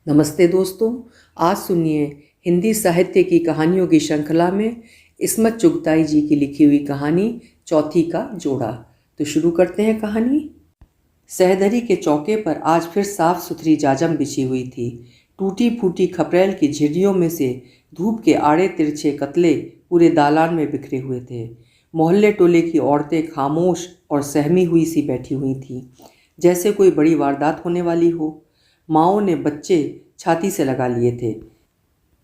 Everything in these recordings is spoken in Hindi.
नमस्ते दोस्तों। आज सुनिए हिंदी साहित्य की कहानियों की श्रृंखला में इस्मत चुगताई जी की लिखी हुई कहानी चौथी का जोड़ा। तो शुरू करते हैं कहानी। सहदरी के चौके पर आज फिर साफ सुथरी जाजम बिछी हुई थी। टूटी फूटी खपरेल की झिर्रियों में से धूप के आड़े तिरछे कतले पूरे दालान में बिखरे हुए थे। मोहल्ले टोले की औरतें खामोश और सहमी हुई सी बैठी हुई थीं, जैसे कोई बड़ी वारदात होने वाली हो। माओं ने बच्चे छाती से लगा लिए थे।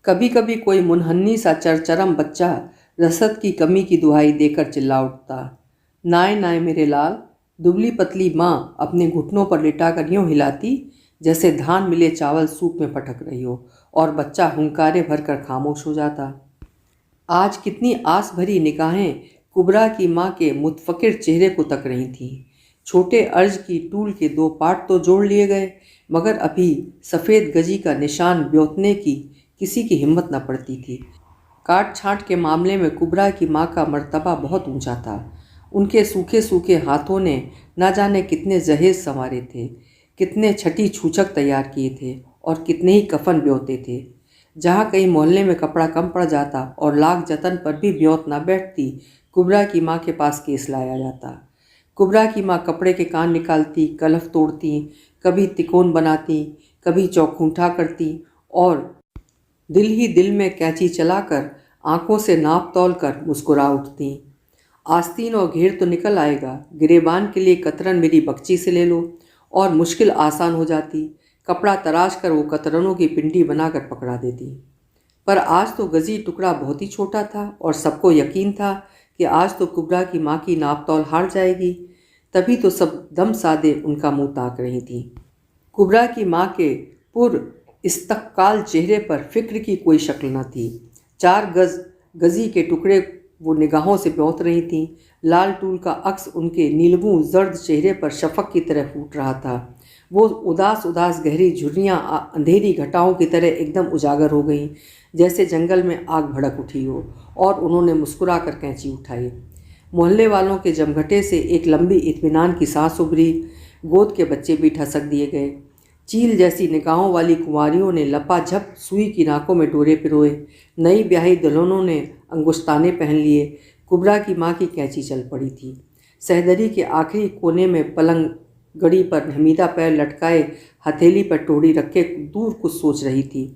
कभी कभी कोई मुनहन्नी सा चरचरम बच्चा रसद की कमी की दुहाई देकर चिल्ला उठता, नाय नाय मेरे लाल। दुबली पतली माँ अपने घुटनों पर लिटाकर यूं हिलाती जैसे धान मिले चावल सूप में पटक रही हो, और बच्चा हुंकारे भरकर खामोश हो जाता। आज कितनी आस भरी निगाहें कुबरा की माँ के मुतफकिर चेहरे को तक रही थीं। छोटे अर्ज की टूल के दो पार्ट तो जोड़ लिए गए, मगर अभी सफ़ेद गजी का निशान ब्योतने की किसी की हिम्मत न पड़ती थी। काट छांट के मामले में कुबरा की माँ का मर्तबा बहुत ऊंचा था। उनके सूखे सूखे हाथों ने न जाने कितने जहेज संवारे थे, कितने छठी छूछक तैयार किए थे और कितने ही कफन ब्योते थे। जहाँ कहीं मोहल्ले में कपड़ा कम पड़ जाता और लाख जतन पर भी ब्योत न बैठती, कुबरा की माँ के पास केस लाया जाता। कुबरा की माँ कपड़े के कान निकालती, कलफ तोड़ती, कभी तिकोन बनाती, कभी चौखूंठा करती और दिल ही दिल में कैंची चलाकर आंखों से नाप तौल कर मुस्कुरा उठती। आस्तीन और घेर तो निकल आएगा, गिरेबान के लिए कतरन मेरी बक्ची से ले लो, और मुश्किल आसान हो जाती। कपड़ा तराश कर वो कतरनों की पिंडी बनाकर पकड़ा देती। पर आज तो गजी टुकड़ा बहुत ही छोटा था और सबको यकीन था कि आज तो कुबरा की माँ की नाप तौल हार जाएगी। तभी तो सब दम साधे उनका मुंह ताक रही थी। कुबरा की माँ के पुर इस्तकाल चेहरे पर फिक्र की कोई शक्ल न थी। 4 गजी के टुकड़े वो निगाहों से ब्योत रही थीं। लाल टूल का अक्स उनके नीलबू जर्द चेहरे पर शफक की तरह फूट रहा था। वो उदास उदास गहरी झुर्रियाँ अंधेरी घटाओं की तरह एकदम उजागर हो गईं, जैसे जंगल में आग भड़क उठी हो, और उन्होंने मुस्कुरा कर कैंची उठाई। मोहल्ले वालों के जमघटे से एक लंबी इत्मीनान की सांस उभरी। गोद के बच्चे भी ठसक दिए गए। चील जैसी निगाहों वाली कुंवारियों ने लपाझप सुई की नाकों में डोरे पिरोए। नई ब्याही दुल्हनों ने अंगुस्ताने पहन लिए। कुबरा की माँ की कैंची चल पड़ी थी। सहदरी के आखिरी कोने में पलंग गड़ी पर हमीदा पैर लटकाए हथेली पर टोड़ी रखे दूर कुछ सोच रही थी।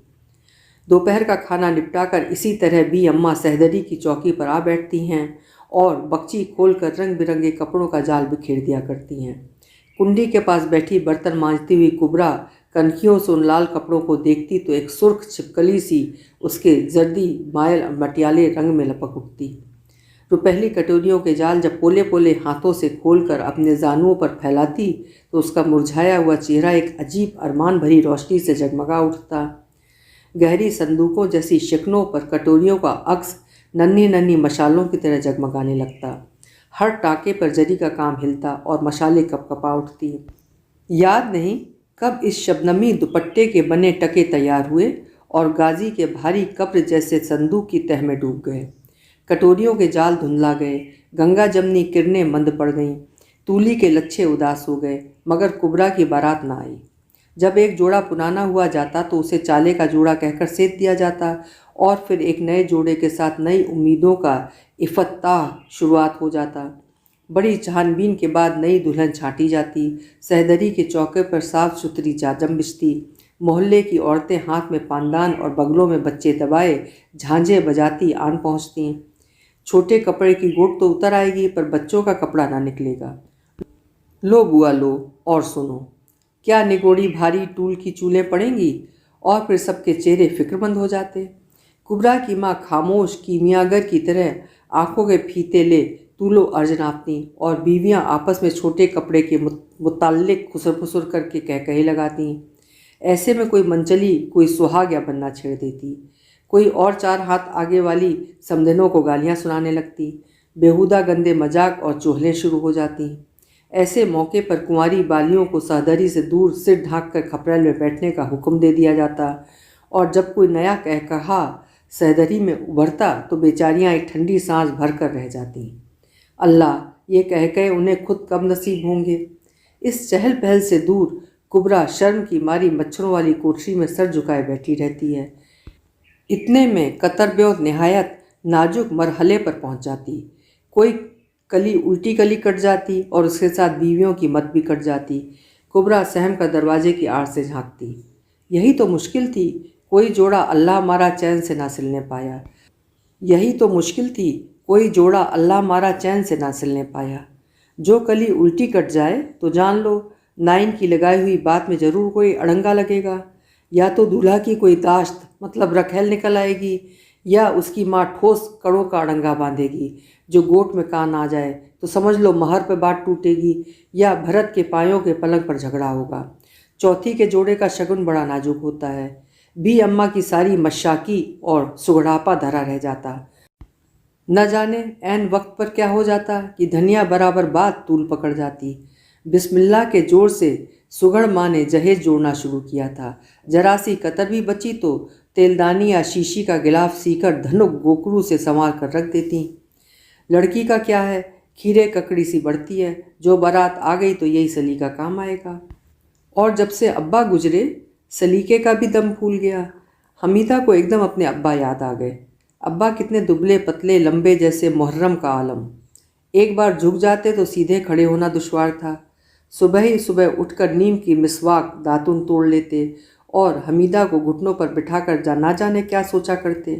दोपहर का खाना निपटाकर इसी तरह भी अम्मा सहदरी की चौकी पर आ बैठती हैं और बक्ची खोलकर रंग बिरंगे कपड़ों का जाल बिखेर दिया करती हैं। कुंडी के पास बैठी बर्तन मांजती हुई कुबरा कनखियों से उन लाल कपड़ों को देखती तो एक सुर्ख छिपकली सी उसके जर्दी मायल मटियाले रंग में लपक उठती। रुपहली कटोरियों के जाल जब पोले पोले हाथों से खोलकर अपने जानुओं पर फैलाती तो उसका मुरझाया हुआ चेहरा एक अजीब अरमान भरी रोशनी से जगमगा उठता। गहरी संदूकों जैसी शिकनों पर कटोरियों का अक्स नन्ही नन्ही मशालों की तरह जगमगाने लगता। हर टाँके पर जरी का काम हिलता और मशाले कपकपा उठती। याद नहीं कब इस शबनमी दुपट्टे के बने टके तैयार हुए और गाजी के भारी कब्र जैसे संदूक की तह में डूब गए। कटोरियों के जाल धुंधला गए, गंगा जमनी किरणें मंद पड़ गईं, तूली के लच्छे उदास हो गए, मगर कुबरा की बारात न आई। जब एक जोड़ा पुराना हुआ जाता तो उसे चाले का जोड़ा कहकर सेध दिया जाता और फिर एक नए जोड़े के साथ नई उम्मीदों का इफ्ताह शुरुआत हो जाता। बड़ी छानबीन के बाद नई दुल्हन छांटी जाती। सहदरी के चौके पर साफ सुथरी जाजम बिछती। मोहल्ले की औरतें हाथ में पानदान और बगलों में बच्चे दबाए झांझे बजाती आन पहुँचती। छोटे कपड़े की गोट तो उतर आएगी पर बच्चों का कपड़ा ना निकलेगा। लो बुआ लो और सुनो, क्या निगोड़ी भारी टूल की चूलें पड़ेंगी, और फिर सबके चेहरे फिक्रमंद हो जाते। कुबरा की माँ खामोश कीमियागर की तरह आंखों के फीते ले तूलो अर्ज नापती और बीवियाँ आपस में छोटे कपड़े के मुताल्लिक खुसर फुसर करके कहे लगाती। ऐसे में कोई मंचली कोई सुहाग या बन्ना छेड़ देती, कोई और 4 हाथ आगे वाली समधनों को गालियाँ सुनाने लगती। बेहुदा गंदे मजाक और चुहलें शुरू हो जाती। ऐसे मौके पर कुंवारी बालियों को सहदरी से दूर सिर ढांक कर खपरेल में बैठने का हुक्म दे दिया जाता, और जब कोई नया कहा सहदरी में उभरता तो बेचारियां एक ठंडी सांस भर कर रह जाती। अल्लाह, ये कह उन्हें खुद कब नसीब होंगे। इस चहल पहल से दूर कुबरा शर्म की मारी मच्छरों वाली कोठरी में सर झुकाए बैठी रहती है। इतने में कतरब्यों निहायत नाजुक मरहले पर पहुंच जाती। कोई कली उल्टी कली कट जाती और उसके साथ बीवियों की मत भी कट जाती। कुबरा सहम कर दरवाजे की आड़ से झांकती। यही तो मुश्किल थी, कोई जोड़ा अल्लाह मारा चैन से ना सिलने पाया। यही तो मुश्किल थी, कोई जोड़ा अल्लाह मारा चैन से ना सिलने पाया। जो कली उल्टी कट जाए तो जान लो नाइन की लगाई हुई बात में ज़रूर कोई अड़ंगा लगेगा। या तो दूल्हा की कोई दाश्त मतलब रखेल निकल आएगी, या उसकी माँ ठोस कड़ों का अड़ंगा बांधेगी जो गोट में कान आ जाए तो समझ लो महर पे बात टूटेगी, या भरत के पायों के पलंग पर झगड़ा होगा। चौथी के जोड़े का शगुन बड़ा नाजुक होता है। बी अम्मा की सारी मशाकी और सुगड़ापा धरा रह जाता। न जाने ऐन वक्त पर क्या हो जाता कि धनिया बराबर बात तूल पकड़ जाती। बिस्मिल्लाह के जोर से सुगड़ माँ ने जहेज जोड़ना शुरू किया था। जरा सी कतर भी बची तो तेलदानी या शीशी का गिलाफ सीकर धनुक गोकरू से संवार कर रख देती। लड़की का क्या है, खीरे ककड़ी सी बढ़ती है, जो बारात आ गई तो यही सलीका काम आएगा। और जब से अब्बा गुजरे सलीके का भी दम फूल गया। हमीदा को एकदम अपने अब्बा याद आ गए। अब्बा कितने दुबले पतले लंबे जैसे मुहर्रम का आलम। एक बार झुक जाते तो सीधे खड़े होना दुश्वार था। सुबह ही सुबह उठकर नीम की मिसवाक दातुन तोड़ लेते और हमीदा को घुटनों पर बिठाकर ना जाने क्या सोचा करते।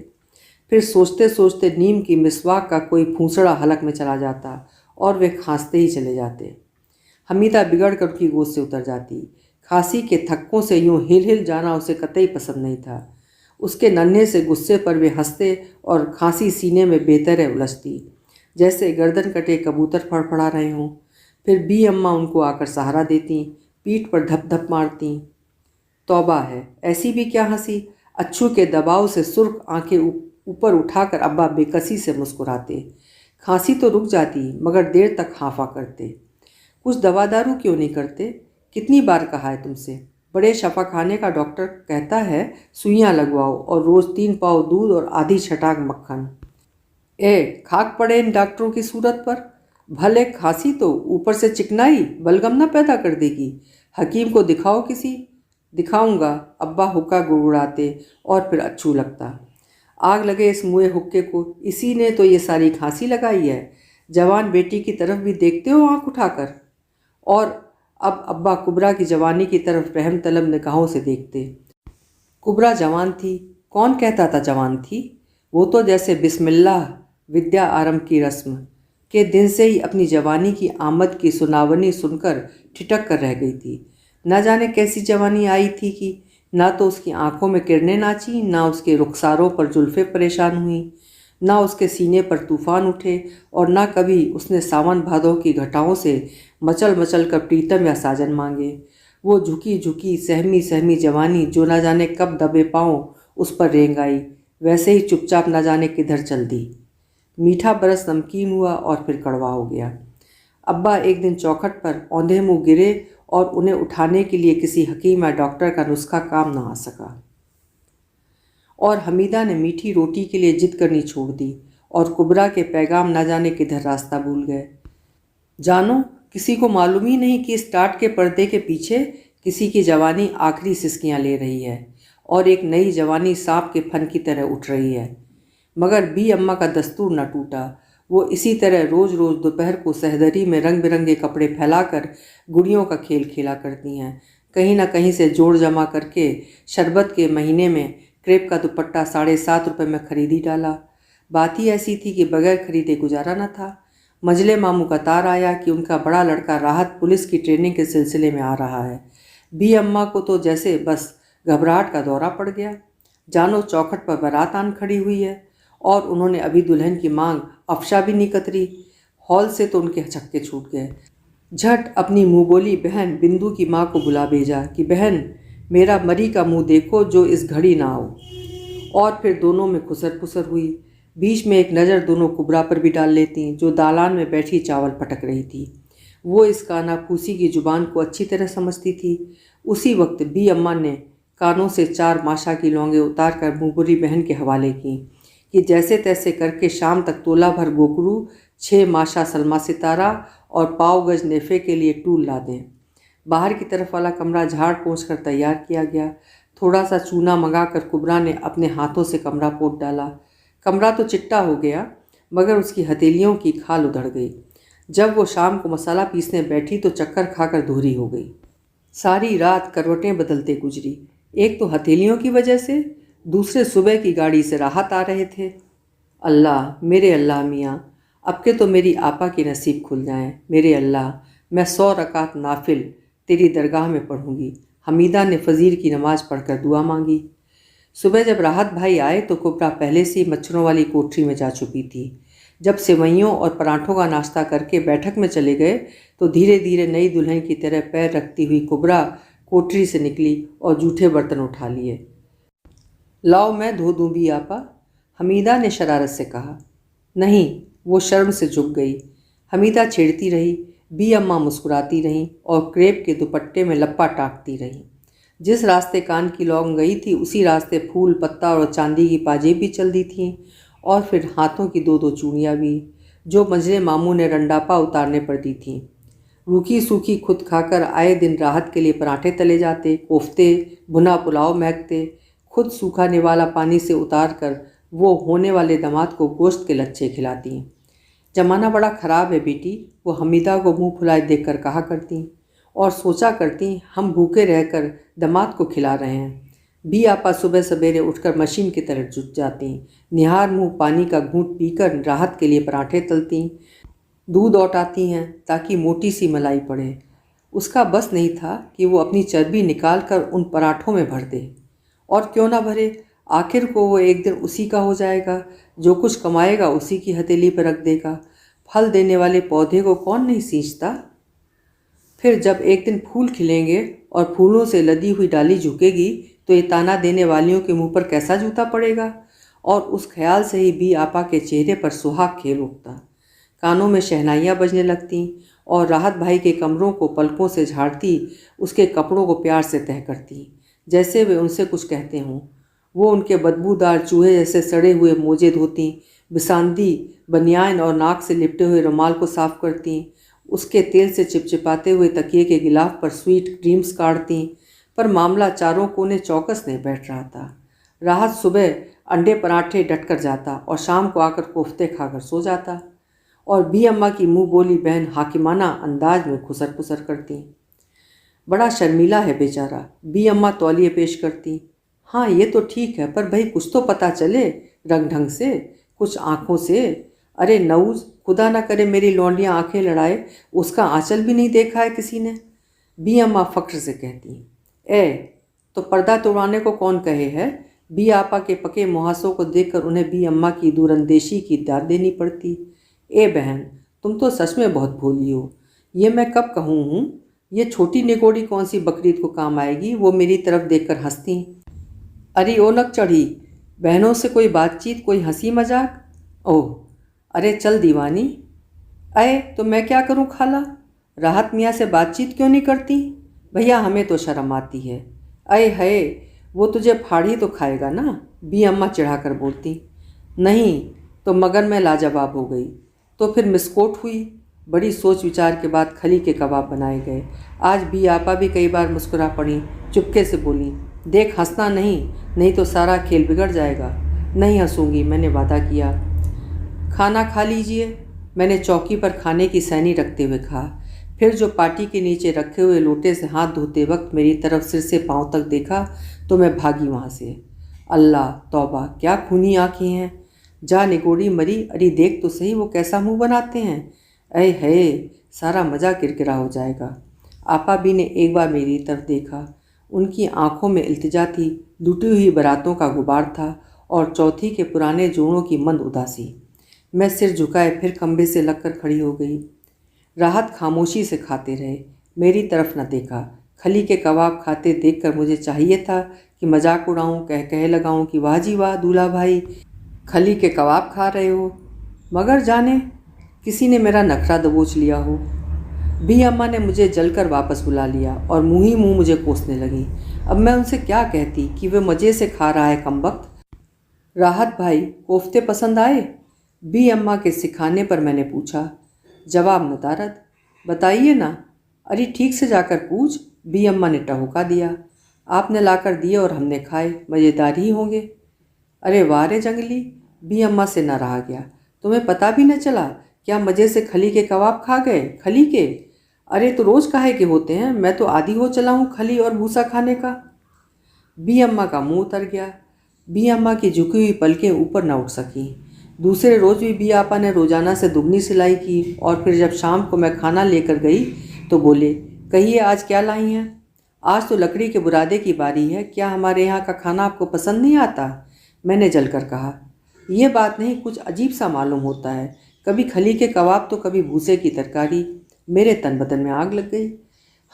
फिर सोचते सोचते नीम की मिसवाक का कोई फूंसड़ा हलक में चला जाता और वे खांसते ही चले जाते। हमीदा बिगड़ कर उनकी गोद से उतर जाती। खांसी के थक्कों से यूं हिल हिल जाना उसे कतई पसंद नहीं था। उसके नन्हे से गुस्से पर वे हंसते और खांसी सीने में बेतरह उलझती, जैसे गर्दन कटे कबूतर फड़फड़ा रहे हों। फिर बी अम्मा उनको आकर सहारा देती, पीठ पर धप धप मारती। तौबा है, ऐसी भी क्या हंसी। अच्छू के दबाव से सुर्ख आंखें ऊपर उठाकर अब्बा बेकसी से मुस्कुराते। खांसी तो रुक जाती मगर देर तक हांफा करते। कुछ दवा दारू क्यों नहीं करते? कितनी बार कहा है तुमसे। बड़े शफाखाने का डॉक्टर कहता है सुइयां लगवाओ और रोज़ 3 पाव दूध और आधी छटाक मक्खन। खाक पड़े इन डॉक्टरों की सूरत पर। भले खांसी तो ऊपर से चिकनाई बलगम न पैदा कर देगी। हकीम को दिखाओ किसी। दिखाऊंगा, अब्बा हुक्का गुड़गुड़ाते और फिर अच्छू लगता। आग लगे इस मुए हुक्के को, इसी ने तो ये सारी खांसी लगाई है। जवान बेटी की तरफ भी देखते हो आंख उठाकर। और अब अब्बा कुबरा की जवानी की तरफ रहम तलब निगाहों से देखते। कुबरा जवान थी, कौन कहता था जवान थी। वो तो जैसे बिस्मिल्लाह विद्या आरंभ की रस्म के दिन से ही अपनी जवानी की आमद की सुनावनी सुनकर ठिठक कर रह गई थी। न जाने कैसी जवानी आई थी कि ना तो उसकी आंखों में किरणें नाची, ना उसके रुखसारों पर जुल्फ़े परेशान हुई, ना उसके सीने पर तूफान उठे, और ना कभी उसने सावन भादों की घटाओं से मचल मचल कर प्रीतम या साजन मांगे। वो झुकी झुकी सहमी सहमी जवानी जो ना जाने कब दबे पाँव उस पर रेंग आई, वैसे ही चुपचाप न जाने किधर चल दी। मीठा बरस नमकीन हुआ और फिर कड़वा हो गया। अब्बा एक दिन चौखट पर औंधे मुँह गिरे और उन्हें उठाने के लिए किसी हकीम या डॉक्टर का नुस्खा काम न आ सका। और हमीदा ने मीठी रोटी के लिए जिद करनी छोड़ दी और कुबरा के पैगाम न जाने किधर रास्ता भूल गए। जानो, किसी को मालूम ही नहीं कि इस टाट के पर्दे के पीछे किसी की जवानी आखिरी सिसकियां ले रही है और एक नई जवानी सांप के फन की तरह उठ रही है। मगर बी अम्मा का दस्तूर न टूटा। वो इसी तरह रोज़ रोज़ दोपहर को सहदरी में रंग बिरंगे कपड़े फैलाकर गुड़ियों का खेल खेला करती हैं। कहीं न कहीं से जोड़ जमा करके शरबत के महीने में क्रेप का दुपट्टा 7.5 रुपये में खरीदी डाला। बात ही ऐसी थी कि बगैर खरीदे गुजारा न था। मजले मामू का तार आया कि उनका बड़ा लड़का राहत पुलिस की ट्रेनिंग के सिलसिले में आ रहा है। बी अम्मा को तो जैसे बस घबराहट का दौरा पड़ गया। जानो, चौखट पर बारात आन खड़ी हुई है और उन्होंने अभी दुल्हन की मांग अफशा भी नहीं कतरी। हॉल से तो उनके छक्के छूट गए। झट अपनी मुँह बोली बहन बिंदु की माँ को बुला भेजा कि बहन मेरा मरी का मुंह देखो जो इस घड़ी ना हो। और फिर दोनों में खुसर पुसर हुई। बीच में एक नज़र दोनों कुबरा पर भी डाल लेती जो दालान में बैठी चावल पटक रही थी। वो इस कानाफूसी की जुबान को अच्छी तरह समझती थी। उसी वक्त बी अम्मा ने कानों से 4 माशा की लौंगे उतार कर मुँहबुरी बहन के हवाले की कि जैसे तैसे करके शाम तक तोला भर गोकरू, 6 माशा सलमा सितारा और पाव गज नेफे के लिए टूल ला दें। बाहर की तरफ वाला कमरा झाड़ पोंछ कर तैयार किया गया। थोड़ा सा चूना मंगाकर कुबरा ने अपने हाथों से कमरा पोंछ डाला। कमरा तो चिट्टा हो गया, मगर उसकी हथेलियों की खाल उधड़ गई। जब वो शाम को मसाला पीसने बैठी तो चक्कर खाकर धूरी हो गई। सारी रात करवटें बदलते गुजरी। एक तो हथेलियों की वजह से, दूसरे सुबह की गाड़ी से राहत आ रहे थे। अल्लाह, मेरे अल्लाह मियाँ, अब के तो मेरी आपा के नसीब खुल जाएं। मेरे अल्लाह, मैं 100 रकात नाफिल तेरी दरगाह में पढ़ूंगी। हमीदा ने फजीर की नमाज पढ़कर दुआ मांगी। सुबह जब राहत भाई आए तो कुबरा पहले से ही मच्छरों वाली कोठरी में जा चुकी थी। जब सेवइयों और पराठों का नाश्ता करके बैठक में चले गए तो धीरे धीरे नई दुल्हन की तरह पैर रखती हुई कुबरा कोठरी से निकली और जूठे बर्तन उठा लिए। लाओ मैं धो दूँ भी आपा, हमीदा ने शरारत से कहा। नहीं, वो शर्म से झुक गई। हमीदा छेड़ती रही, बी अम्मा मुस्कुराती रहीं और क्रेप के दुपट्टे में लप्पा टाँकती रहीं। जिस रास्ते कान की लौंग गई थी उसी रास्ते फूल पत्ता और चांदी की पाजेब भी चल दी थीं, और फिर हाथों की 2-2 चूड़ियाँ भी, जो मंझले मामू ने रंडापा उतारने पर दी थीं। रूखी सूखी खुद खाकर आए दिन राहत के लिए पराठे तले जाते, कोफ्ते, भुना पुलाव महकते। खुद सूखा निवाला पानी से उतार कर वो होने वाले दामाद को गोश्त के लच्छे खिलाती। जमाना बड़ा ख़राब है बेटी, वो हमीदा को मुंह फुलाए देखकर कहा करती, और सोचा करती हम भूखे रहकर दामाद को खिला रहे हैं। बी आपा सुबह सवेरे उठकर मशीन की तरफ जुट जाती, निहार मुंह पानी का घूंट पीकर राहत के लिए पराठे तलती, दूध औटाती हैं ताकि मोटी सी मलाई पड़े। उसका बस नहीं था कि वो अपनी चर्बी निकाल कर उन पराठों में भर दे, और क्यों ना भरे, आखिर को वो एक दिन उसी का हो जाएगा। जो कुछ कमाएगा उसी की हथेली पर रख देगा। फल देने वाले पौधे को कौन नहीं सींचता। फिर जब एक दिन फूल खिलेंगे और फूलों से लदी हुई डाली झुकेगी तो ये ताना देने वालियों के मुंह पर कैसा जूता पड़ेगा। और उस ख्याल से ही बी आपा के चेहरे पर सुहाग खेल उठता। कानों में शहनाइयाँ बजने लगतीं और राहत भाई के कमरों को पलकों से झाड़ती, उसके कपड़ों को प्यार से तह करती, जैसे वे उनसे कुछ कहते हों। वो उनके बदबूदार चूहे जैसे सड़े हुए मोजे धोती, बिसांदी बनियान और नाक से लिपटे हुए रुमाल को साफ करती, उसके तेल से चिपचिपाते हुए तकिए के गिलाफ पर स्वीट ड्रीम्स काटती। पर मामला चारों कोने चौकस नहीं बैठ रहा था। राहत सुबह अंडे पराठे डटकर जाता और शाम को आकर कोफ्ते खाकर सो जाता, और बी अम्मा की मुंह बोली बहन हाकिमाना अंदाज में खुसर पुसर करती। बड़ा शर्मीला है बेचारा, बी अम्मा तौलिए पेश करती। हाँ ये तो ठीक है, पर भाई कुछ तो पता चले, रंग ढंग से, कुछ आँखों से। अरे नऊज, खुदा ना करे मेरी लौंडियाँ आंखें लड़ाए, उसका आंचल भी नहीं देखा है किसी ने। बी अम्मा फख्र से कहती। तो पर्दा तोड़वाने को कौन कहे है। बी आपा के पके मुहासों को देखकर उन्हें बी अम्मा की दूरंदेशी की दाद देनी पड़ती। बहन, तुम तो सच में बहुत भोली हो। ये मैं कब कहूँ हूँ, ये छोटी निगोड़ी कौन सी बकरीद को काम आएगी। वो मेरी तरफ देखकर हंसती। अरे ओ नक चढ़ी, बहनों से कोई बातचीत, कोई हंसी मजाक। ओह अरे चल दीवानी। तो मैं क्या करूं खाला, राहत मियाँ से बातचीत क्यों नहीं करती। भैया हमें तो शर्म आती है। है वो तुझे फाड़ी तो खाएगा ना, बी अम्मा चिढ़ाकर बोलती। नहीं तो मगर मैं लाजवाब हो गई। तो फिर मिसकोट हुई। बड़ी सोच विचार के बाद खली के कबाब बनाए गए। आज बी आपा भी कई बार मुस्कुरा पड़ी, चुपके से बोली, देख हंसना नहीं तो सारा खेल बिगड़ जाएगा। नहीं हंसूंगी, मैंने वादा किया। खाना खा लीजिए, मैंने चौकी पर खाने की सैनी रखते हुए कहा। फिर जो पाटी के नीचे रखे हुए लोटे से हाथ धोते वक्त मेरी तरफ सिर से पांव तक देखा तो मैं भागी वहाँ से। अल्लाह तौबा, क्या खूनी आँखें हैं। जा निगोड़ी मरी, अरे देख तो सही वो कैसा मुंह बनाते हैं। है सारा मज़ा किरकिरा हो जाएगा। आपा भी ने एक बार मेरी तरफ देखा। उनकी आंखों में इल्तिजा थी, लुटी हुई बारातों का गुबार था और चौथी के पुराने जोड़ों की मंद उदासी। मैं सिर झुकाए फिर खंभे से लगकर खड़ी हो गई। राहत खामोशी से खाते रहे, मेरी तरफ न देखा। खली के कबाब खाते देखकर मुझे चाहिए था कि मजाक उड़ाऊं, कह लगाऊं कि वाह जी वाह दूल्हा भाई, खली के कबाब खा रहे हो। मगर जाने किसी ने मेरा नखरा दबोच लिया हो। बी अम्मा ने मुझे जलकर वापस बुला लिया और मुँह ही मुँह मुझे कोसने लगी। अब मैं उनसे क्या कहती कि वे मज़े से खा रहा है कमबख्त। राहत भाई कोफ्ते पसंद आए, बी अम्मा के सिखाने पर मैंने पूछा। जवाब नदारद। बताइए ना, अरे ठीक से जाकर पूछ, बी अम्मा ने टहुका दिया। आपने लाकर दिए और हमने खाए, मज़ेदार ही होंगे। अरे वाह रे जंगली, बी अम्मा से न रहा गया। तुम्हें पता भी न चला? क्या मज़े से खली के कबाब खा गए? खली के? अरे तो रोज़ काहे के होते हैं, मैं तो आदी हो चला हूँ खली और भूसा खाने का। बी अम्मा का मुंह उतर गया। बी अम्मा की झुकी हुई पलकें ऊपर न उठ सकीं। दूसरे रोज़ भी बी आपा ने रोज़ाना से दुगनी सिलाई की, और फिर जब शाम को मैं खाना लेकर गई तो बोले, कहिए आज क्या लाई हैं? आज तो लकड़ी के बुरादे की बारी है, क्या हमारे यहाँ का खाना आपको पसंद नहीं आता? मैंने जलकर कहा, यह बात नहीं, कुछ अजीब सा मालूम होता है, कभी खली के कबाब तो कभी भूसे की तरकारी। मेरे तन बदन में आग लग गई।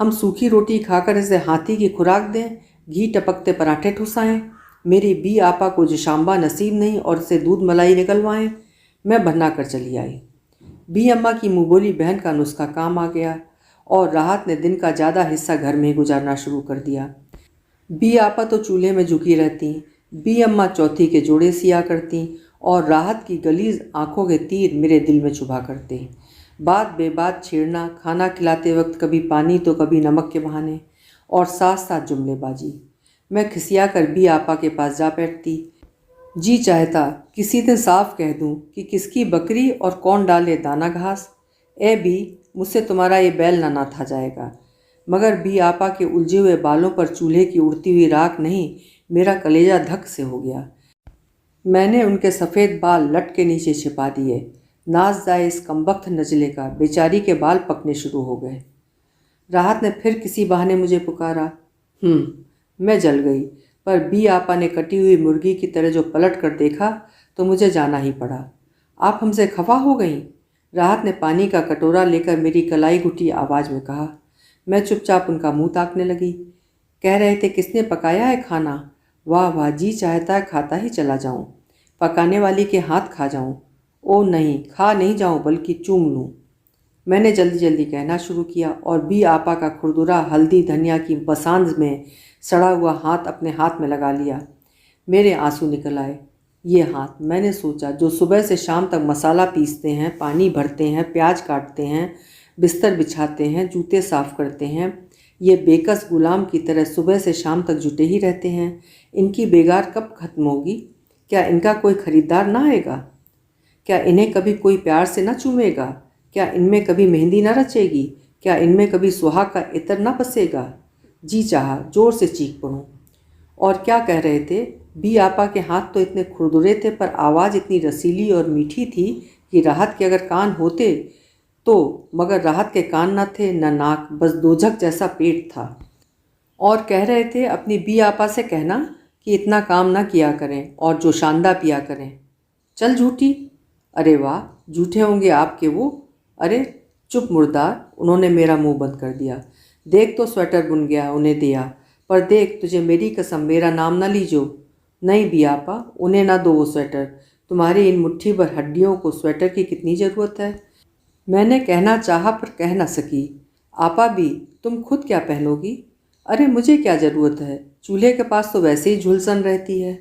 हम सूखी रोटी खाकर इसे हाथी की खुराक दें, घी टपकते पराठे ठुसाएं, मेरी बी आपा को जिशाम्बा नसीब नहीं और से दूध मलाई निकलवाएं। मैं बन्ना कर चली आई। बी अम्मा की मुँहबोली बहन का नुस्खा काम आ गया और राहत ने दिन का ज़्यादा हिस्सा घर में ही गुजारना शुरू कर दिया। बी आपा तो चूल्हे में झुकी रहती, बी अम्मा चौथी के जोड़े सिया करती और राहत की गलीज आंखों के तीर मेरे दिल में चुभा करते। बात बेबात छेड़ना, खाना खिलाते वक्त कभी पानी तो कभी नमक के बहाने, और साथ साथ जुमलेबाजी। मैं खिसिया कर बी आपा के पास जा बैठती। जी चाहता किसी दिन साफ कह दूं कि किसकी बकरी और कौन डाले दाना घास। ए बी, मुझसे तुम्हारा ये बैल ना था जाएगा। मगर बी आपा के उलझे हुए बालों पर चूल्हे की उड़ती हुई राख नहीं, मेरा कलेजा धक से हो गया। मैंने उनके सफ़ेद बाल लट के नीचे छिपा दिए। नाच जाए इस कमबख्त नजले का, बेचारी के बाल पकने शुरू हो गए। राहत ने फिर किसी बहाने मुझे पुकारा। मैं जल गई, पर बी आपा ने कटी हुई मुर्गी की तरह जो पलट कर देखा तो मुझे जाना ही पड़ा। आप हमसे खफा हो गईं? राहत ने पानी का कटोरा लेकर मेरी कलाई घुटी आवाज़ में कहा। मैं चुपचाप उनका मुंह ताकने लगी। कह रहे थे किसने पकाया है खाना? वाह वाह, जी चाहता है खाता ही चला जाऊं, पकाने वाली के हाथ खा जाऊं। ओ नहीं, खा नहीं जाऊं बल्कि चूम लूं। मैंने जल्दी जल्दी कहना शुरू किया और बी आपा का खुरदुरा हल्दी धनिया की बसांज में सड़ा हुआ हाथ अपने हाथ में लगा लिया। मेरे आंसू निकल आए। ये हाथ, मैंने सोचा, जो सुबह से शाम तक मसाला पीसते हैं, पानी भरते हैं, प्याज काटते हैं, बिस्तर बिछाते हैं, जूते साफ करते हैं, ये बेकस गुलाम की तरह सुबह से शाम तक जुटे ही रहते हैं, इनकी बेगार कब खत्म होगी? क्या इनका कोई खरीदार ना आएगा? क्या इन्हें कभी कोई प्यार से न चूमेगा? क्या इनमें कभी मेहंदी न रचेगी? क्या इनमें कभी सुहाग का इत्र न बसेगा? जी चाहा जोर से चीख पड़ूं। और क्या कह रहे थे? बी आपा के हाथ तो इतने खुरदुरे थे, पर आवाज़ इतनी रसीली और मीठी थी कि राहत के अगर कान होते तो, मगर राहत के कान न थे न नाक, बस दोजक जैसा पेट था। और कह रहे थे अपनी बी आपा से कहना कि इतना काम न किया करें और जो शानदा पिया करें। चल झूठी। अरे वाह, झूठे होंगे आपके वो। अरे चुप मुर्दार, उन्होंने मेरा मुंह बंद कर दिया। देख तो स्वेटर बुन गया, उन्हें दिया, पर देख, तुझे मेरी कसम, मेरा नाम ना लीजो। नहीं बी आपा, उन्हें ना दो वो स्वेटर, तुम्हारी इन मुट्ठी भर हड्डियों को स्वेटर की कितनी ज़रूरत है? मैंने कहना चाहा पर कह ना सकी। आपा भी, तुम खुद क्या पहनोगी? अरे मुझे क्या ज़रूरत है, चूल्हे के पास तो वैसे ही झुलसन रहती है।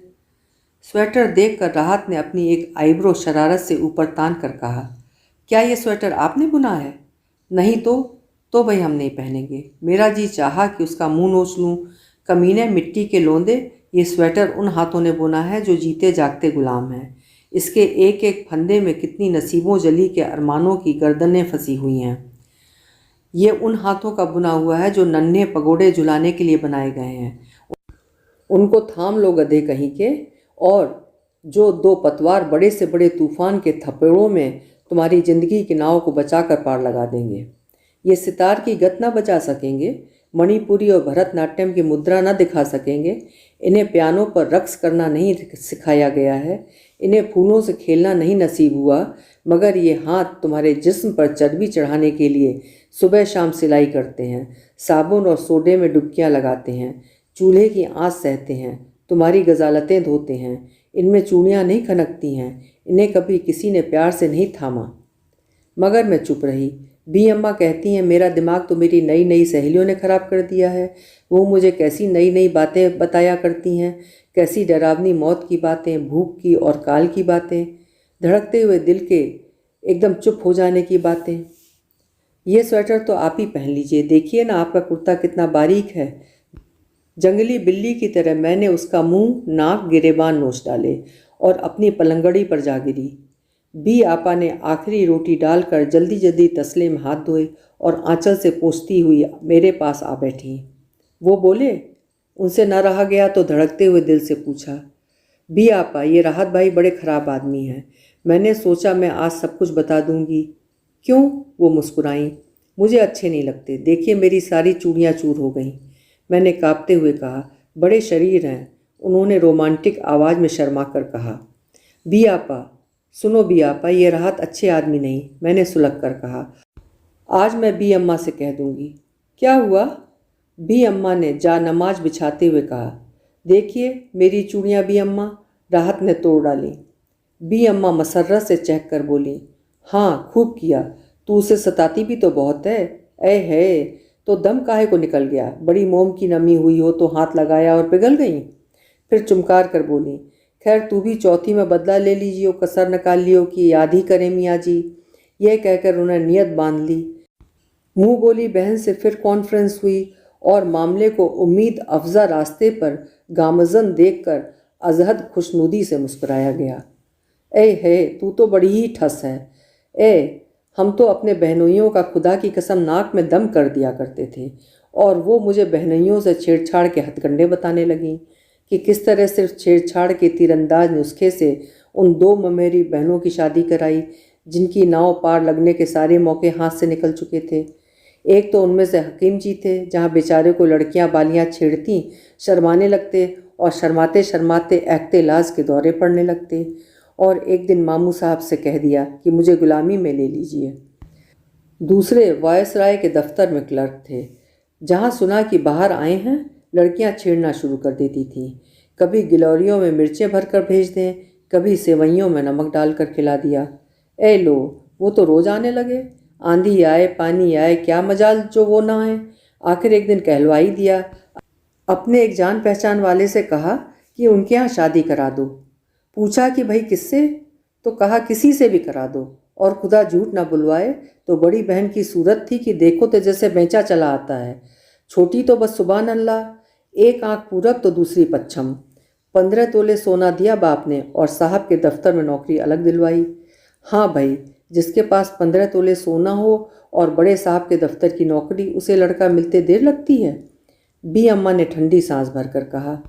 स्वेटर देखकर राहत ने अपनी एक आईब्रो शरारत से ऊपर तान कर कहा, क्या ये स्वेटर आपने बुना है? नहीं तो भाई हम नहीं पहनेंगे। मेरा जी चाहा कि उसका मुंह नोच लूँ। कमीने मिट्टी के लोंदे, ये स्वेटर उन हाथों ने बुना है जो जीते जागते गुलाम हैं। इसके एक एक फंदे में कितनी नसीबों जली के अरमानों की गर्दनें फंसी हुई हैं। ये उन हाथों का बुना हुआ है जो नन्हे पगोड़े झुलाने के लिए बनाए गए हैं। उनको थाम लो गधे कहीं के, और जो दो पतवार बड़े से बड़े तूफान के थपेड़ों में तुम्हारी जिंदगी की नाव को बचाकर पार लगा देंगे। ये सितार की गत ना बजा सकेंगे, मणिपुरी और भरतनाट्यम की मुद्रा ना दिखा सकेंगे, इन्हें पियानो पर रक्स करना नहीं सिखाया गया है, इन्हें फूलों से खेलना नहीं नसीब हुआ, मगर ये हाथ तुम्हारे जिस्म पर चर्बी चढ़ाने के लिए सुबह शाम सिलाई करते हैं, साबुन और सोडे में डुबकियां लगाते हैं, चूल्हे की आंच सहते हैं, तुम्हारी गजालतें धोते हैं। इनमें चूड़ियाँ नहीं खनकती हैं, इन्हें कभी किसी ने प्यार से नहीं थामा। मगर मैं चुप रही। बी अम्मा कहती हैं मेरा दिमाग तो मेरी नई नई सहेलियों ने ख़राब कर दिया है। वो मुझे कैसी नई नई बातें बताया करती हैं, कैसी डरावनी मौत की बातें, भूख की और काल की बातें, धड़कते हुए दिल के एकदम चुप हो जाने की बातें। ये स्वेटर तो आप ही पहन लीजिए, देखिए ना आपका कुर्ता कितना बारीक है। जंगली बिल्ली की तरह मैंने उसका मुंह, नाक, गिरेबान नोच डाले और अपनी पलंगड़ी पर जा गिरी। बी आपा ने आखिरी रोटी डालकर जल्दी जल्दी तसले में हाथ धोए और आंचल से पोंछती हुई मेरे पास आ बैठी। वो बोले। उनसे न रहा गया तो धड़कते हुए दिल से पूछा, बी आपा, ये राहत भाई बड़े खराब आदमी हैं। मैंने सोचा मैं आज सब कुछ बता दूंगी। क्यों? वो मुस्कुराई। मुझे अच्छे नहीं लगते। देखिए मेरी सारी चूड़ियाँ चूर हो गईं। मैंने कांपते हुए कहा। बड़े शरीर हैं। उन्होंने रोमांटिक आवाज़ में शर्मा कर कहा। बी आपा, सुनो बी आपा, ये राहत अच्छे आदमी नहीं। मैंने सुलग कर कहा। आज मैं बी अम्मा से कह दूंगी। क्या हुआ? बी अम्मा ने जा नमाज बिछाते हुए कहा। देखिए मेरी चूड़ियाँ बी अम्मा। राहत ने तोड़ डाली। बी अम्मा मसर्रत से चहक कर बोली। हाँ खूब किया, तू उसे सताती भी तो बहुत है। ऐ है, तो दम काहे को निकल गया? बड़ी मोम की नमी हुई हो तो हाथ लगाया और पिघल गई। फिर चुमकार कर बोली। खैर तू भी चौथी में बदला ले लीजिए, कसर निकाल लियो कि याद ही करें मियाँ जी। यह कहकर उन्हें नियत बांध ली। मुँह बोली बहन से फिर कॉन्फ्रेंस हुई और मामले को उम्मीद अफजा रास्ते पर गामजन देखकर अजहद खुशनुदी से मुस्कुराया गया। ए है, तू तो बड़ी ही ठस है। हम तो अपने बहनोइयों का खुदा की कसम नाक में दम कर दिया करते थे और वो मुझे बहनोइयों से छेड़छाड़ के हथकंडे बताने लगीं कि किस तरह सिर्फ छेड़छाड़ के तीरंदाज नुस्खे से उन दो ममेरी बहनों की शादी कराई जिनकी नाव पार लगने के सारे मौके हाथ से निकल चुके थे। एक तो उनमें से हकीम जी थे, जहाँ बेचारे को लड़कियां बालियां छेड़ती शर्माने लगते और शर्माते शर्माते ऐक्ते लाज के दौरे पड़ने लगते। और एक दिन मामू साहब से कह दिया कि मुझे गुलामी में ले लीजिए। दूसरे वायसराय के दफ्तर में क्लर्क थे, जहाँ सुना कि बाहर आए हैं लड़कियां छेड़ना शुरू कर देती थीं। कभी गिलौरियों में मिर्चें भरकर भेज दें, कभी सेवइयों में नमक डालकर खिला दिया। ए लो, वो तो रोज आने लगे। आंधी आए पानी आए, क्या मजाल जो वो ना आए। आखिर एक दिन कहलवाई दिया। अपने एक जान पहचान वाले से कहा कि उनके यहाँ शादी करा दो। पूछा कि भाई किससे? तो कहा किसी से भी करा दो, और खुदा झूठ ना बुलवाए तो बड़ी बहन की सूरत थी कि देखो तो जैसे बेंचा चला आता है। छोटी तो बस सुबहान अल्लाह, एक आंख पूरब तो दूसरी पच्छम। 15 तोले सोना दिया बाप ने और साहब के दफ्तर में नौकरी अलग दिलवाई। हाँ भाई, जिसके पास 15 तोले सोना हो और बड़े साहब के दफ्तर की नौकरी, उसे लड़का मिलते देर लगती है। बी अम्मा ने ठंडी सांस भरकर कहा।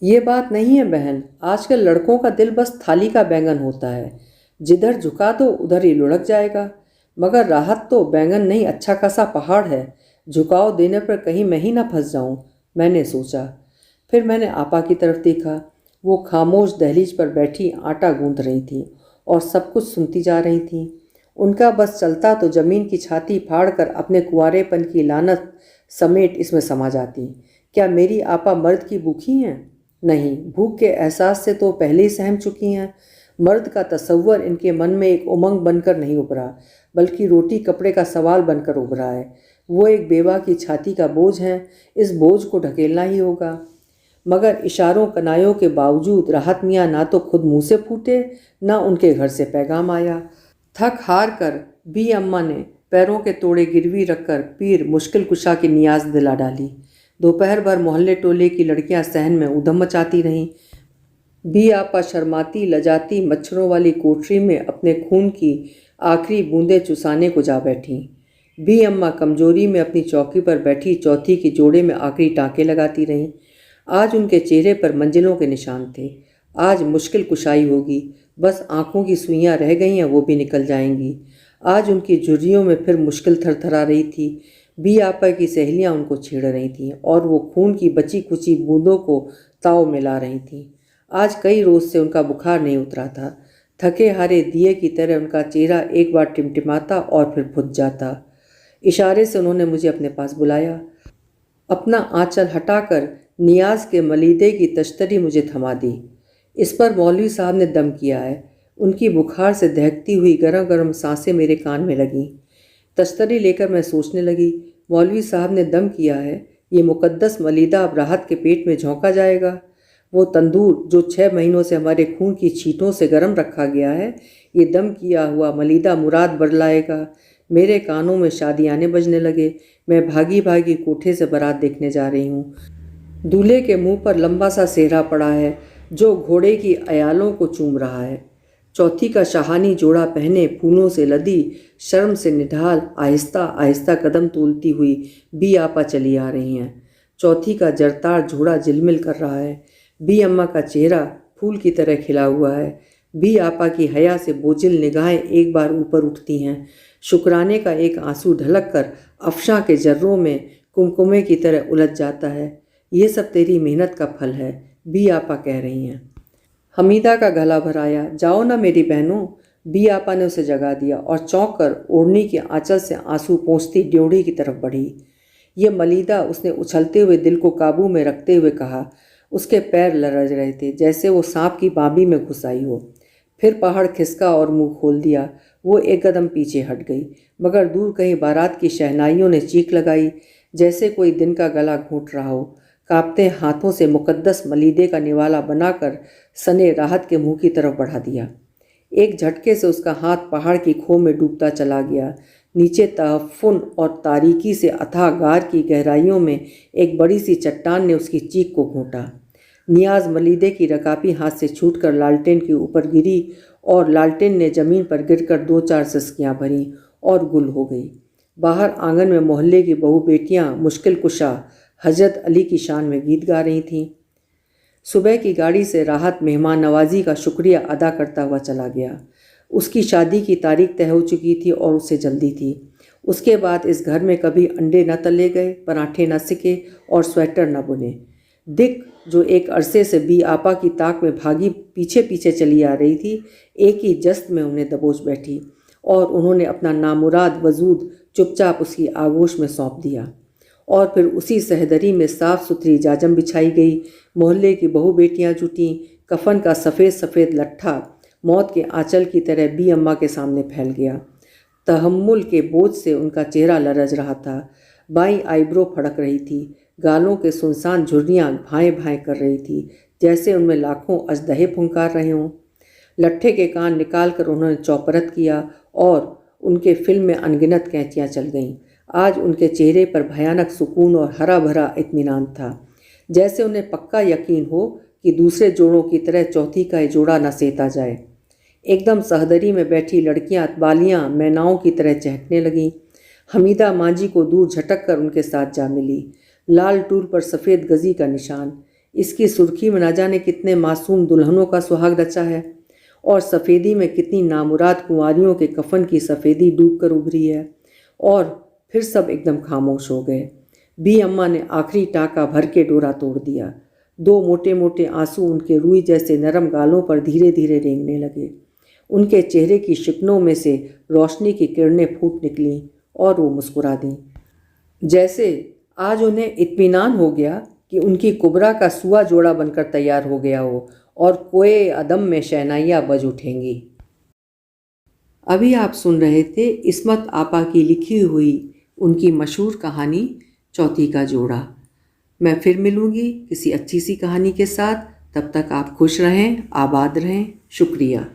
ये बात नहीं है बहन, आजकल लड़कों का दिल बस थाली का बैंगन होता है, जिधर झुका दो उधर ही लुढ़क जाएगा। मगर राहत तो बैंगन नहीं, अच्छा खासा पहाड़ है। झुकाव देने पर कहीं मैं ही ना फंस जाऊं, मैंने सोचा। फिर मैंने आपा की तरफ देखा। वो खामोश दहलीज पर बैठी आटा गूंथ रही थी और सब कुछ सुनती जा रही थी। उनका बस चलता तो ज़मीन की छाती फाड़कर अपने कुंवारेपन की लानत समेट इसमें समा जाती। क्या मेरी आपा मर्द की भूखी हैं? नहीं, भूख के एहसास से तो पहले ही सहम चुकी हैं। मर्द का तसव्वुर इनके मन में एक उमंग बनकर नहीं उभरा, बल्कि रोटी कपड़े का सवाल बनकर उभरा है। वो एक बेवा की छाती का बोझ है, इस बोझ को ढकेलना ही होगा। मगर इशारों कनायों के बावजूद राहत मियाँ ना तो खुद मुँह से फूटे, ना उनके घर से पैगाम आया। थक हार कर बी अम्मा ने पैरों के तोड़े गिरवी रखकर पीर मुश्किल कुशा की नियाज दिला डाली। दोपहर भर मोहल्ले टोले की लड़कियां सहन में ऊधम मचाती रहीं। बी आपा शर्माती लजाती मच्छरों वाली कोठरी में अपने खून की आखिरी बूंदें चुसाने को जा बैठीं। बी अम्मा कमजोरी में अपनी चौकी पर बैठी चौथी के जोड़े में आखिरी टाँके लगाती रहीं। आज उनके चेहरे पर मंजिलों के निशान थे। आज मुश्किल कुशाई होगी, बस आंखों की सुइयां रह गई हैं, वो भी निकल जाएंगी। आज उनकी झुर्रियों में फिर मुश्किल थरथरा रही थी। बी आपा की सहेलियां उनको छेड़ रही थीं और वो खून की बची कुची बूंदों को ताव में ला रही थीं। आज कई रोज से उनका बुखार नहीं उतरा था। थके हारे दिए की तरह उनका चेहरा एक बार टिमटिमाता और फिर बुझ जाता। इशारे से उन्होंने मुझे अपने पास बुलाया। अपना आंचल हटाकर नियाज के मलीदे की तश्तरी मुझे थमा दी। इस पर मौलवी साहब ने दम किया है। उनकी बुखार से दहकती हुई गरम गरम सांसें मेरे कान में लगीं। तश्तरी लेकर मैं सोचने लगी, मौलवी साहब ने दम किया है, ये मुकद्दस मलीदा अब राहत के पेट में झोंका जाएगा। वो तंदूर जो 6 महीनों से हमारे खून की छींटों से गर्म रखा गया है, ये दम किया हुआ मलीदा मुराद बरलाएगा। मेरे कानों में शादियाने बजने लगे। मैं भागी भागी कोठे से बारात देखने जा रही हूँ। दूल्हे के मुंह पर लंबा सा सेहरा पड़ा है जो घोड़े की अयालों को चूम रहा है। चौथी का शाहानी जोड़ा पहने, फूलों से लदी, शर्म से निढाल, आहिस्ता आहिस्ता कदम तोलती हुई बी आपा चली आ रही हैं। चौथी का जरतार जोड़ा झिलमिल कर रहा है। बी अम्मा का चेहरा फूल की तरह खिला हुआ है। बी आपा की हया से बोझिल निगाहें एक बार ऊपर उठती हैं। शुक्राने का एक आंसू ढलक कर अफशा के जर्रों में कुमकुमे की तरह उलझ जाता है। ये सब तेरी मेहनत का फल है, बी आपा कह रही हैं। हमीदा का गला भराया। जाओ ना मेरी बहनों, बी आपा ने उसे जगा दिया और चौंक कर ओढ़नी के आंचल से आंसू पोंछती ड्योढ़ी की तरफ बढ़ी। ये मलीदा, उसने उछलते हुए दिल को काबू में रखते हुए कहा। उसके पैर लरज रहे थे जैसे वो सांप की बाबी में घुस आई हो। फिर पहाड़ खिसका और मुंह खोल दिया। वो एक कदम पीछे हट गई, मगर दूर कहीं बारात की शहनाइयों ने चीख लगाई जैसे कोई दिन का गला घोंट रहा हो। कांपते हाथों से मुकद्दस मलीदे का निवाला बनाकर सने राहत के मुंह की तरफ बढ़ा दिया। एक झटके से उसका हाथ पहाड़ की खो में डूबता चला गया। नीचे तहफ़्फ़ुन और तारीकी से अथाह गार की गहराइयों में एक बड़ी सी चट्टान ने उसकी चीख को घोंटा। नियाज मलीदे की रकाबी हाथ से छूटकर लालटेन के ऊपर गिरी और लालटेन ने जमीन पर गिरकर 2-4 सिसकियां भरीं और गुल हो गई। बाहर आंगन में मोहल्ले की बहू बेटियां मुश्किल कुशा हजरत अली की शान में गीत गा रही थीं। सुबह की गाड़ी से राहत मेहमान नवाजी का शुक्रिया अदा करता हुआ चला गया। उसकी शादी की तारीख तय हो चुकी थी और उसे जल्दी थी। उसके बाद इस घर में कभी अंडे न तले गए, पराठे न सिके और स्वेटर न बुने। दिक, जो एक अरसे से बी आपा की ताक में भागी पीछे पीछे चली आ रही थी, एक ही जस्त में उन्हें दबोच बैठी और उन्होंने अपना नामुराद वजूद चुपचाप उसकी आगोश में सौंप दिया। और फिर उसी सहदरी में साफ़ सुथरी जाजम बिछाई गई। मोहल्ले की बहू बेटियां जुटीं। कफन का सफ़ेद सफ़ेद लट्ठा मौत के आंचल की तरह बी अम्मा के सामने फैल गया। तहम्मुल के बोझ से उनका चेहरा लरज रहा था। बाईं आईब्रो फड़क रही थी। गालों के सुनसान झुर्रियाँ भाएँ भाएँ कर रही थी जैसे उनमें लाखों अजदहे फुंकार रहे हों। लट्ठे के कान निकाल कर उन्होंने चौपरत किया और उनके फिल्म में अनगिनत कैंचियाँ चल गईं। आज उनके चेहरे पर भयानक सुकून और हरा भरा इत्मीनान था, जैसे उन्हें पक्का यकीन हो कि दूसरे जोड़ों की तरह चौथी का ये जोड़ा न सेता जाए। एकदम सहदरी में बैठी लड़कियां बालियां मैनाओं की तरह चहकने लगीं। हमीदा मांझी को दूर झटक कर उनके साथ जा मिली। लाल टूल पर सफ़ेद गजी का निशान, इसकी सुर्खी में न जाने कितने मासूम दुल्हनों का सुहाग रचा है और सफ़ेदी में कितनी नामुराद कुंवारियों के कफन की सफ़ेदी डूब कर उभरी है। और फिर सब एकदम खामोश हो गए। बी अम्मा ने आखिरी टाँका भर के डोरा तोड़ दिया। 2 मोटे मोटे आंसू उनके रुई जैसे नरम गालों पर धीरे धीरे रेंगने लगे। उनके चेहरे की शिकनों में से रोशनी की किरणें फूट निकलीं और वो मुस्कुरा दीं, जैसे आज उन्हें इत्मीनान हो गया कि उनकी कुबरा का सुआ जोड़ा बनकर तैयार हो गया हो और कोए अदम में शहनाइयाँ बज उठेंगी। अभी आप सुन रहे थे इस्मत आपा की लिखी हुई उनकी मशहूर कहानी चौथी का जोड़ा। मैं फिर मिलूँगी किसी अच्छी सी कहानी के साथ। तब तक आप खुश रहें, आबाद रहें। शुक्रिया।